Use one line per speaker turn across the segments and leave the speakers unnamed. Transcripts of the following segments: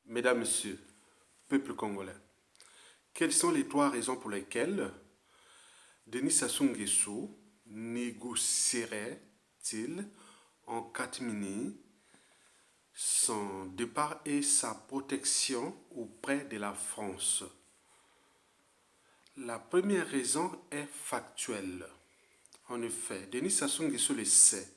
Mesdames, Messieurs, peuple congolais, quelles sont les trois raisons pour lesquelles Denis Sassou Nguesso négocierait-il en catimini son départ et sa protection auprès de la France? La première raison est factuelle. En effet, Denis Sassou Nguesso le sait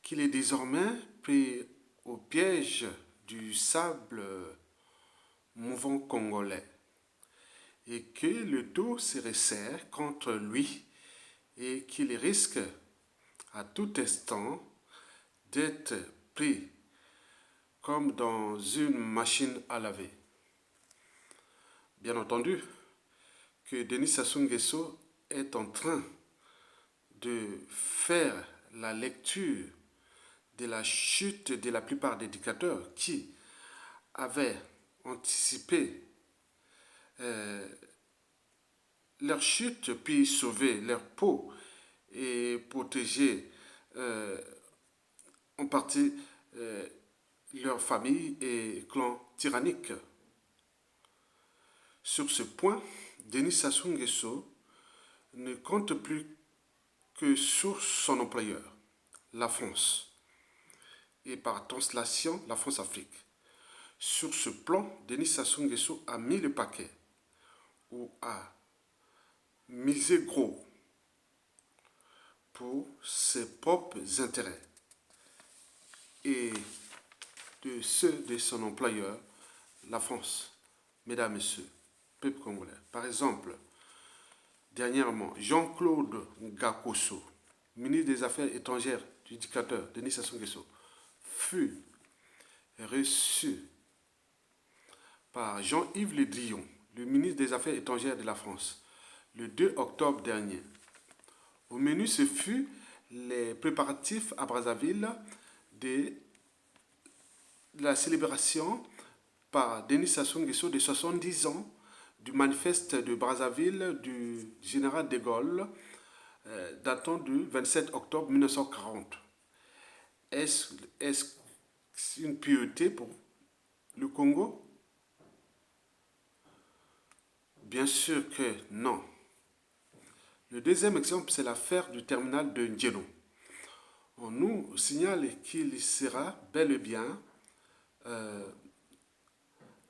qu'il est désormais pris au piège du sable mouvant congolais et que le dos se resserre contre lui et qu'il risque à tout instant d'être pris comme dans une machine à laver. Bien entendu que Denis Sassou Nguesso est en train de faire la lecture de la chute de la plupart des dictateurs qui avaient anticipé leur chute, puis sauver leur peau et protéger en partie leur famille et clan tyrannique. Sur ce point, Denis Sassou Nguesso ne compte plus que sur son employeur, la France, et par translation, la France-Afrique. Sur ce plan, Denis Sassou Nguesso a mis le paquet ou a misé gros pour ses propres intérêts et de ceux de son employeur, la France. Mesdames, Messieurs, peuple congolais. Par exemple, dernièrement, Jean-Claude Ngakosso, ministre des Affaires étrangères du dictateur Denis Sassou Nguesso, fut reçu par Jean-Yves Le Drian, le ministre des Affaires étrangères de la France, le 2 octobre dernier. Au menu, ce fut les préparatifs à Brazzaville de la célébration par Denis Sassou Nguesso de 70 ans du manifeste de Brazzaville du général de Gaulle datant du 27 octobre 1940. Est-ce une priorité pour le Congo? Bien sûr que non. Le deuxième exemple, c'est l'affaire du terminal de Ndjeno. On nous signale qu'il sera bel et bien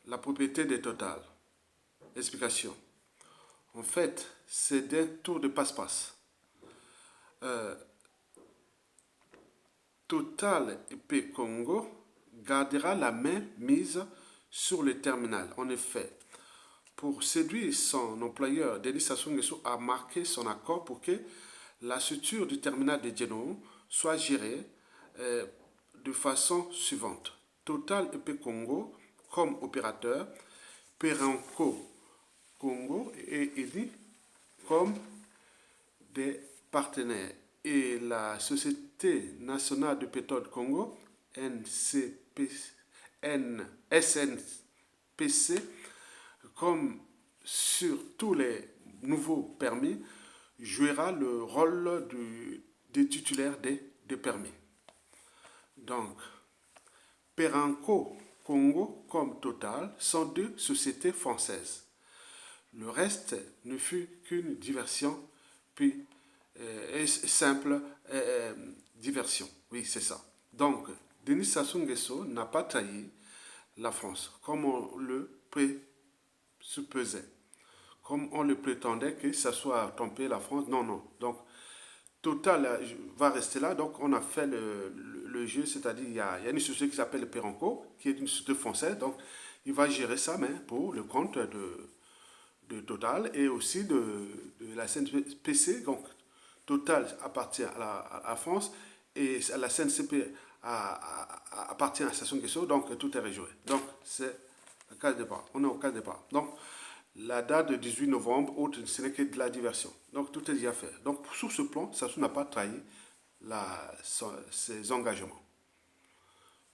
la propriété de Total. Explication. En fait, c'est un tour de passe-passe. Total EP Congo gardera la main mise sur le terminal. En effet, pour séduire son employeur, Denis Sassou Nguesso a marqué son accord pour que la structure du terminal de Djeno soit gérée de façon suivante. Total EP Congo comme opérateur, Perenco Congo et Eni comme des partenaires et la Société nationale de pétrole Congo, SNPC, comme sur tous les nouveaux permis, jouera le rôle des titulaires des permis. Donc, Perenco Congo comme Total sont deux sociétés françaises. Le reste ne fut qu'une diversion, puis simple diversion. Oui, c'est ça. Donc, Denis Sassou Nguesso n'a pas trahi la France, comme on le présupposait, comme on le prétendait que ça soit trompé la France. Non, non. Donc, Total va rester là. Donc, on a fait le jeu, c'est-à-dire il y a une société qui s'appelle Perenco, qui est une société française. Donc, il va gérer ça, mais pour le compte de Total et aussi de la CNPC. Donc, Total appartient à la France et la CNCP appartient à Sassou Nguesso, donc tout est rejoué. Donc, c'est le cas de départ. On est au cas de départ. Donc, la date de 18 novembre, autre, ce n'est que de la diversion. Donc, tout est déjà fait. Donc, sur ce plan, Sassou n'a pas trahi ses engagements.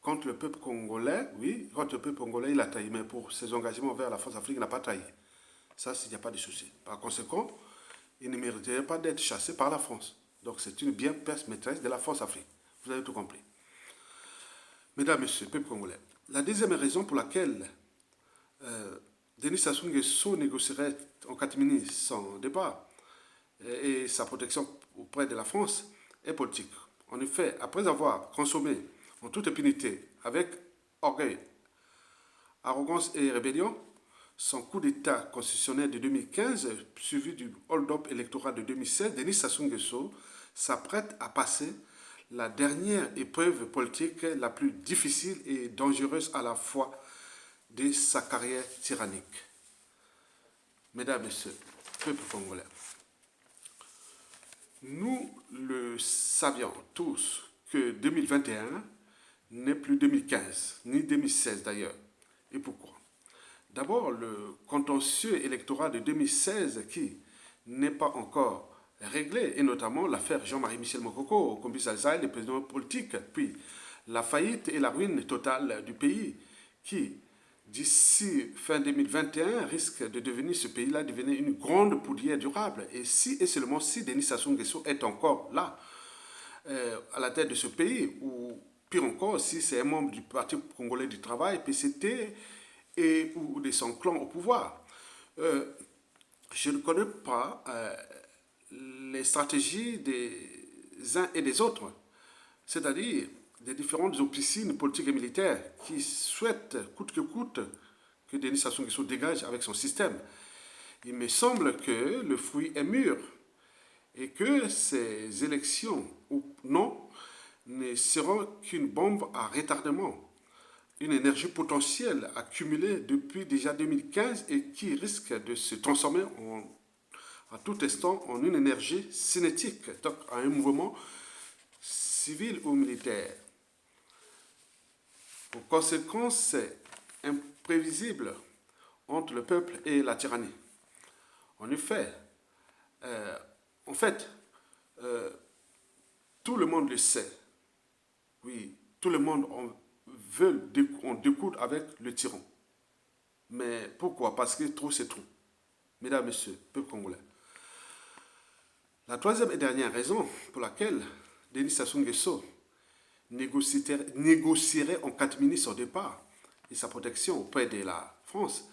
Contre le peuple congolais, oui, contre le peuple congolais, il a trahi, mais pour ses engagements vers la France-Afrique, il n'a pas trahi. Ça, il n'y a pas de souci. Par conséquent, il ne mériterait pas d'être chassé par la France. Donc, c'est une bien maîtresse de la France-Afrique. Vous avez tout compris. Mesdames, Messieurs, peuple congolais, La deuxième raison pour laquelle Denis Sassou Nguesso négocierait en catimini son départ et sa protection auprès de la France est politique. En effet, après avoir consommé en toute impunité, avec orgueil, arrogance et rébellion, son coup d'État constitutionnel de 2015, suivi du hold-up électoral de 2016, Denis Sassou Nguesso s'apprête à passer la dernière épreuve politique la plus difficile et dangereuse à la fois de sa carrière tyrannique. Mesdames et Messieurs, peuple congolais, nous le savions tous que 2021 n'est plus 2015, ni 2016 d'ailleurs. Et pourquoi? D'abord, le contentieux électoral de 2016 qui n'est pas encore réglé, et notamment l'affaire Jean-Marie Michel Mokoko, Kombi Salzaï, les présidents politiques, puis la faillite et la ruine totale du pays qui, d'ici fin 2021, risque de devenir ce pays-là, devenir une grande poudrière durable. Et si et seulement si Denis Sassou Nguesso est encore là, à la tête de ce pays, ou pire encore, si c'est un membre du Parti congolais du travail, PCT, ou de son clan au pouvoir. Je ne connais pas les stratégies des uns et des autres, c'est-à-dire des différentes officines politiques et militaires qui souhaitent, coûte que Denis Sassou Nguesso dégage avec son système. Il me semble que le fruit est mûr et que ces élections ou non ne seront qu'une bombe à retardement, une énergie potentielle accumulée depuis déjà 2015 et qui risque de se transformer à tout instant en une énergie cinétique, donc à un mouvement civil ou militaire. Pour conséquence, c'est imprévisible entre le peuple et la tyrannie. En effet, tout le monde le sait. Oui, tout le monde veut en découdre avec le tyran. Mais pourquoi? Parce que trop c'est trop. Mesdames, Messieurs, peuple congolais. La troisième et dernière raison pour laquelle Denis Sassou Nguesso négocierait en catimini son départ et sa protection auprès de la France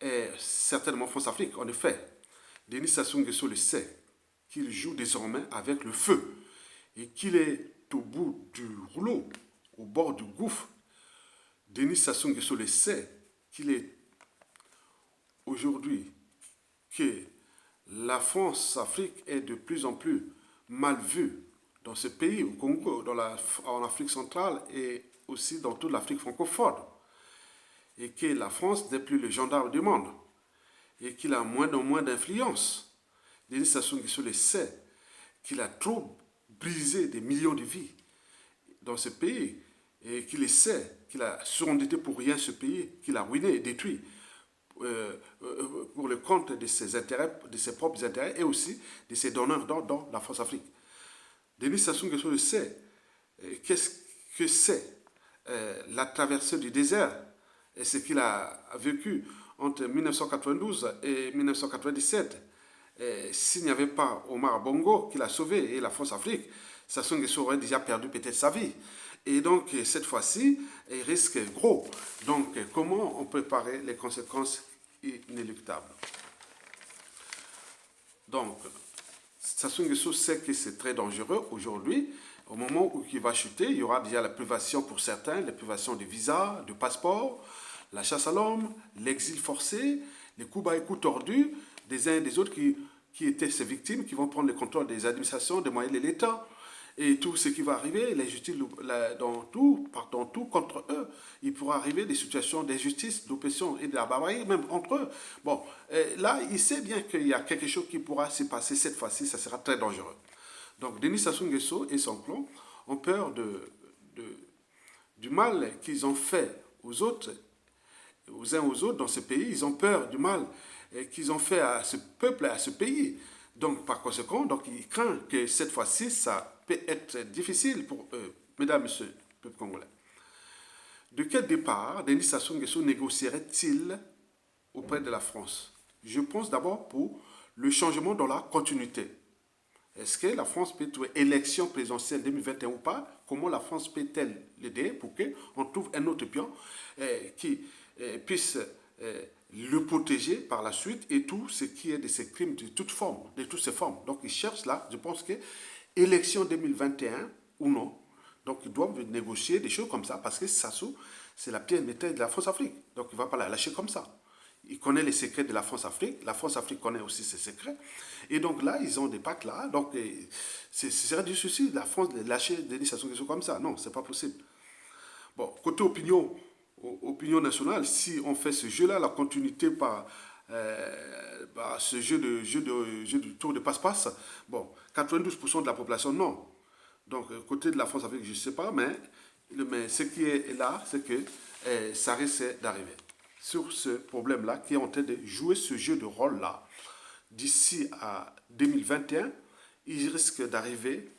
est certainement France-Afrique. En effet, Denis Sassou Nguesso le sait qu'il joue désormais avec le feu et qu'il est au bout du rouleau, au bord du gouffre. Denis Sassou Nguesso le sait qu'il est aujourd'hui que la France-Afrique est de plus en plus mal vue dans ce pays, au Congo, en Afrique centrale et aussi dans toute l'Afrique francophone. Et que la France n'est plus le gendarme du monde et qu'il a moins en moins d'influence. Denis Sassou Nguesso le sait qu'il a trop brisé des millions de vies dans ce pays et qu'il sait qu'il a surendetté pour rien ce pays, qu'il a ruiné et détruit pour le compte de ses intérêts, de ses propres intérêts et aussi de ses donneurs dans la France-Afrique. Denis Sassou Nguesso le sait. Qu'est-ce que c'est la traversée du désert et ce qu'il a vécu entre 1992 et 1997. S'il n'y avait pas Omar Bongo qui l'a sauvé et la France-Afrique, Sassou Nguesso aurait déjà perdu peut-être sa vie. Et donc, cette fois-ci, il risque gros. Donc, comment on peut parer les conséquences inéluctables? Donc, Sassou Nguesso sait que c'est très dangereux aujourd'hui. Au moment où il va chuter, il y aura déjà la privation pour certains, la privation de visa, de passeport, la chasse à l'homme, l'exil forcé, les coups bas et coups tordus des uns et des autres qui étaient ces victimes, qui vont prendre le contrôle des administrations, des moyens de l'État. Et tout ce qui va arriver, l'injustice dans tout contre eux. Il pourra arriver des situations d'injustice, d'oppression et de la barbarie, même entre eux. Bon, là, il sait bien qu'il y a quelque chose qui pourra se passer cette fois-ci, ça sera très dangereux. Donc, Denis Sassou Nguesso et son clan ont peur du mal qu'ils ont fait aux autres, aux uns aux autres dans ce pays. Ils ont peur du mal qu'ils ont fait à ce peuple, à ce pays. Donc, par conséquent, il craint que cette fois-ci, ça peut être difficile pour eux. Mesdames, Messieurs, peuple congolais. De quel départ Denis Sassou Nguesso négocierait-il auprès de la France? Je pense d'abord pour le changement dans la continuité. Est-ce que la France peut trouver élection présidentielle 2021 ou pas? Comment la France peut-elle l'aider pour qu'on trouve un autre pion qui puisse le protéger par la suite et tout ce qui est de ces crimes de toutes formes, de toutes ces formes. Donc ils cherchent là, je pense que élection 2021 ou non. Donc ils doivent négocier des choses comme ça parce que Sassou, c'est la pièce métal de la France-Afrique. Donc il ne va pas la lâcher comme ça. Il connaît les secrets de la France-Afrique. La France-Afrique connaît aussi ses secrets. Et donc là, ils ont des pactes là. Donc, c'est serait du souci, la France de lâcher Denis Sassou Nguesso comme ça. Non, c'est pas possible. Bon, côté opinion nationale, si on fait ce jeu-là, la continuité par ce jeu du tour de passe-passe, bon, 92% de la population, non. Donc, côté de la France-Afrique, je ne sais pas, mais ce qui est là, c'est que ça risque d'arriver sur ce problème-là, qui est en train de jouer ce jeu de rôle-là. D'ici à 2021, il risque d'arriver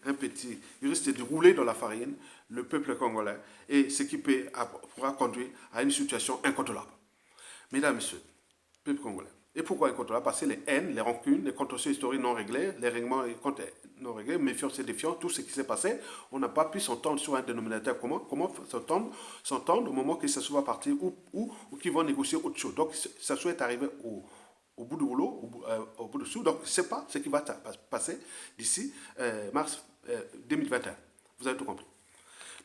il risque de rouler dans la farine le peuple congolais et ce qui pourra conduire à une situation incontrôlable. Mesdames, Messieurs, peuple congolais. Et pourquoi incontrôlable? Parce que les haines, les rancunes, les contentieux historiques non réglés, les règlements et comptes non réglés, méfiance et défiance, tout ce qui s'est passé, on n'a pas pu s'entendre sur un dénominateur commun. Comment s'entendre au moment que ça soit parti ou qu'ils vont négocier autre chose. Donc, ça soit arrivé au bout du rouleau, au bout du sou. Donc, ce n'est pas ce qui va passer d'ici mars 2021. Vous avez tout compris.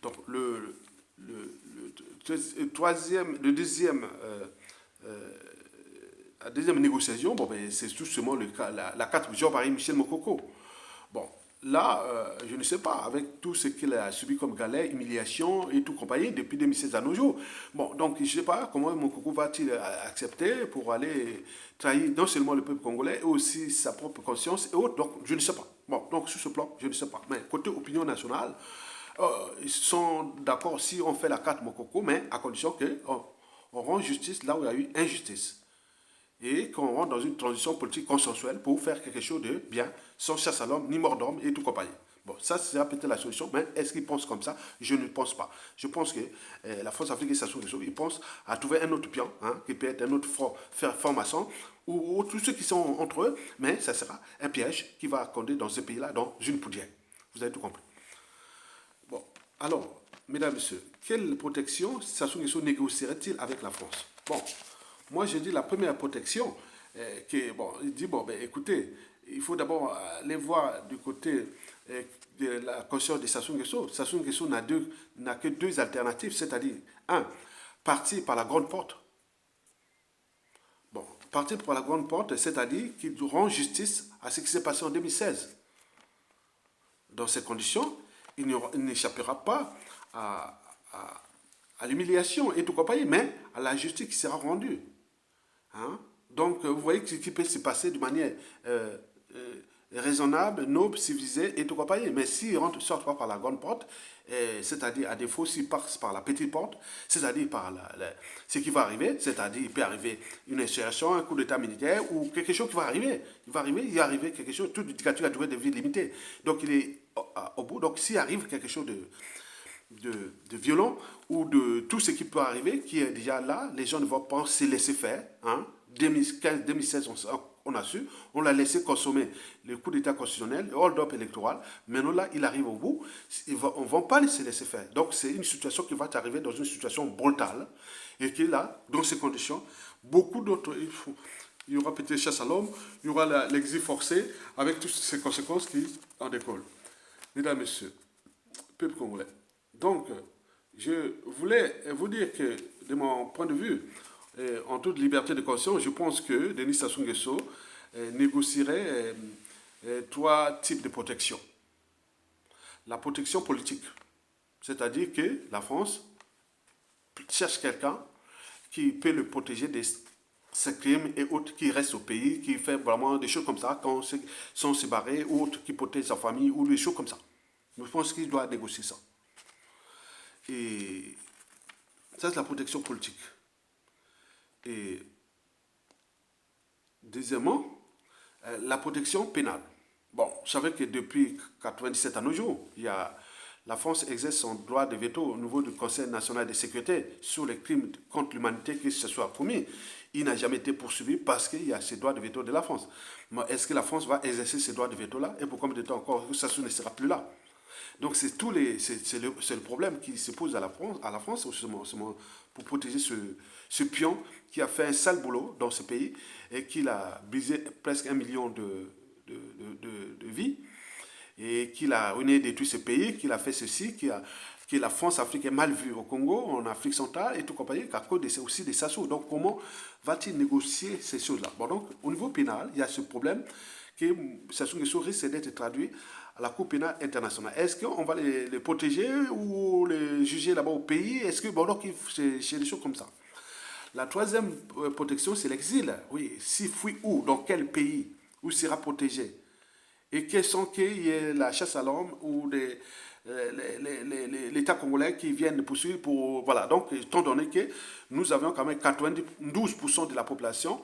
Donc, la deuxième négociation, bon, ben, c'est tout simplement la carte Jean-Marie-Michel Mokoko. Bon, là, je ne sais pas, avec tout ce qu'il a subi comme galère, humiliation et tout compagnie depuis 2016 à nos jours. Bon, donc je ne sais pas comment Mokoko va-t-il accepter pour aller trahir non seulement le peuple congolais, et aussi sa propre conscience et autres. Donc, je ne sais pas. Bon, donc sur ce plan, je ne sais pas. Mais côté opinion nationale, ils sont d'accord si on fait la carte Mokoko, mais à condition qu'on rend justice là où il y a eu injustice et qu'on rentre dans une transition politique consensuelle pour faire quelque chose de bien, sans chasse à l'homme, ni mort d'homme et tout compagnie. Bon, ça sera peut-être la solution, mais est-ce qu'ils pensent comme ça? Je ne pense pas. Je pense que la France Afrique et Sassou Nguesso, ils pensent à trouver un autre pion, qui peut être un autre franc-maçon, ou tous ceux qui sont entre eux, mais ça sera un piège qui va conduire dans ce pays-là dans une poulière. Vous avez tout compris. Bon, alors, mesdames, messieurs, quelle protection Sassou Nguesso négocierait-il avec la France? Bon, moi, je dis la première protection, bon, il dit, bon, ben, écoutez, il faut d'abord aller voir du côté de la conscience de Sassou Nguesso. Sassou Nguesso n'a que deux alternatives, c'est-à-dire, un, partir par la grande porte. Bon, partir par la grande porte, c'est-à-dire qu'il rend justice à ce qui s'est passé en 2016. Dans ces conditions, il n'échappera pas à l'humiliation et tout compagnie, mais à la justice qui sera rendue. Donc, vous voyez ce qui peut se passer de manière raisonnable, noble, civilisée et tout compagnie. Mais s'il ne sort pas par la grande porte, c'est-à-dire à défaut s'il passe par la petite porte, c'est-à-dire par ce qui va arriver, c'est-à-dire il peut arriver une insurrection, un coup d'état militaire ou quelque chose qui va arriver. Il va arriver quelque chose, toute dictature a durée de vie limitée. Donc il est au bout. Donc s'il arrive quelque chose de violent ou de tout ce qui peut arriver, qui est déjà là, les gens ne vont pas se laisser faire. 2015, 2016, on a su, on l'a laissé consommer le coup d'état constitutionnel, le hold-up électoral. Maintenant là, il arrive au bout, on ne va pas se laisser faire. Donc c'est une situation qui va arriver dans une situation brutale et qui est là, dans ces conditions, beaucoup d'autres, il y aura peut-être chasse à l'homme, il y aura l'exil forcé avec toutes ces conséquences qui en découlent. Mesdames, Messieurs, peuple congolais. Donc, je voulais vous dire que, de mon point de vue, en toute liberté de conscience, je pense que Denis Sassou Nguesso négocierait trois types de protection. La protection politique, c'est-à-dire que la France cherche quelqu'un qui peut le protéger des ses crimes et autres qui restent au pays, qui fait vraiment des choses comme ça quand ils sont séparés, ou autres qui protègent sa famille, ou des choses comme ça. Je pense qu'il doit négocier ça. Et ça, c'est la protection politique. Et deuxièmement, la protection pénale. Bon, vous savez que depuis 1997 à nos jours, il y a La France exerce son droit de veto au niveau du Conseil national de sécurité sur les crimes contre l'humanité qui se soient commis. Il n'a jamais été poursuivi parce qu'il y a ces droits de veto de la France. Mais est-ce que la France va exercer ces droits de veto-là? Et pour combien de temps encore Sassou ne sera plus là? Donc c'est le problème qui se pose à la France pour protéger ce pion qui a fait un sale boulot dans ce pays et qui a brisé presque 1 million de vies et qu'il a ruiné, détruit ce pays, qu'il a fait ceci, que la France-Afrique est mal vue au Congo, en Afrique centrale et tout compagnie, qu'à cause aussi des Sassou. Donc comment va-t-il négocier ces choses-là? Bon, donc au niveau pénal, il y a ce problème que Sassou Nguesso risque d'être traduit à la Cour pénale internationale. Est-ce qu'on va les protéger ou les juger là-bas au pays? Est-ce que, bon, donc c'est des choses comme ça. La troisième protection, c'est l'exil. Oui, s'il fuit où? Dans quel pays? Où sera protégé? Et quels sont qu'il y ait la chasse à l'homme ou l'État congolais qui viennent poursuivre pour... Voilà, donc étant donné que nous avions quand même 92% de la population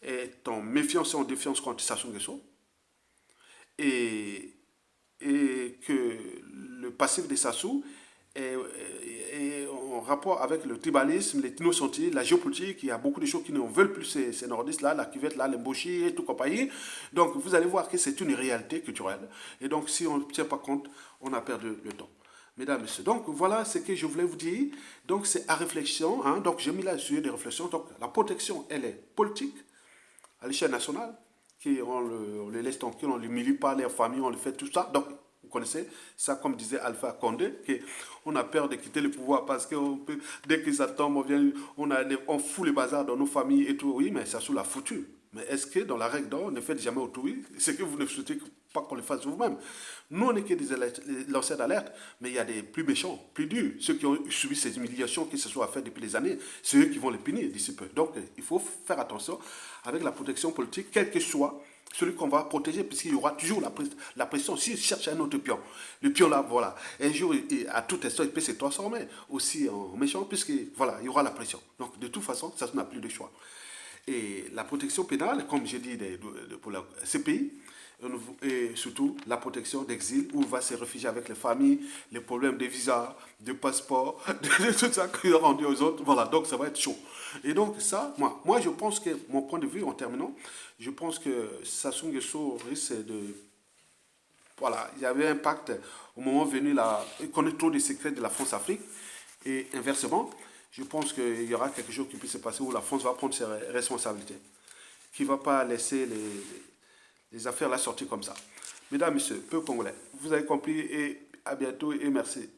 est en méfiance et en défiance contre Sassou Nguesso et, et que le passif de Sassou est en rapport avec le tribalisme, l'ethnocentisme, la géopolitique. Il y a beaucoup de choses qui ne veulent plus ces nordistes-là, la cuvette, là, l'embauchi et tout compagnie. Donc vous allez voir que c'est une réalité culturelle. Et donc si on ne tient pas compte, on a perdu le temps. Mesdames et messieurs, donc voilà ce que je voulais vous dire. Donc c'est à réflexion. Hein. Donc j'ai mis là sur des réflexions. Donc la protection, elle est politique à l'échelle nationale. On les laisse tranquilles, on ne les humilie pas, les familles, on les fait tout ça. Donc vous connaissez ça, comme disait Alpha Condé, qu'on a peur de quitter le pouvoir parce que dès que ça tombe, on fout les bazars dans nos familles et tout. Oui, mais ça sous la foutue. Mais est-ce que dans la règle d'or, ne faites jamais autrui? C'est que vous ne souhaitez pas qu'on le fasse vous-même. Nous, on n'est que des lanceurs d'alerte, mais il y a des plus méchants, plus durs. Ceux qui ont subi ces humiliations qui se sont faites depuis des années, c'est eux qui vont les punir d'ici peu. Donc, il faut faire attention avec la protection politique, quel que soit celui qu'on va protéger, puisqu'il y aura toujours la pression. S'il cherche un autre pion, le pion là, voilà, un jour, à tout instant, il peut se transformer aussi en méchant, puisque voilà, il y aura la pression. Donc, de toute façon, ça n'a plus de choix. Et la protection pénale, comme j'ai dit pour ces pays, et surtout la protection d'exil, où il va se réfugier avec les familles, les problèmes de visa, de passeport, de tout ça qu'il a rendu aux autres. Voilà, donc ça va être chaud. Et donc ça, moi je pense que, mon point de vue en terminant, je pense que Sassou Nguesso risque de... Voilà, il y avait un pacte au moment venu, là, il connaît trop des secrets de la France-Afrique, et inversement, je pense qu'il y aura quelque chose qui peut se passer où la France va prendre ses responsabilités, qui ne va pas laisser les affaires là sortir comme ça. Mesdames, Messieurs, peuple congolais, vous avez compris et à bientôt et merci.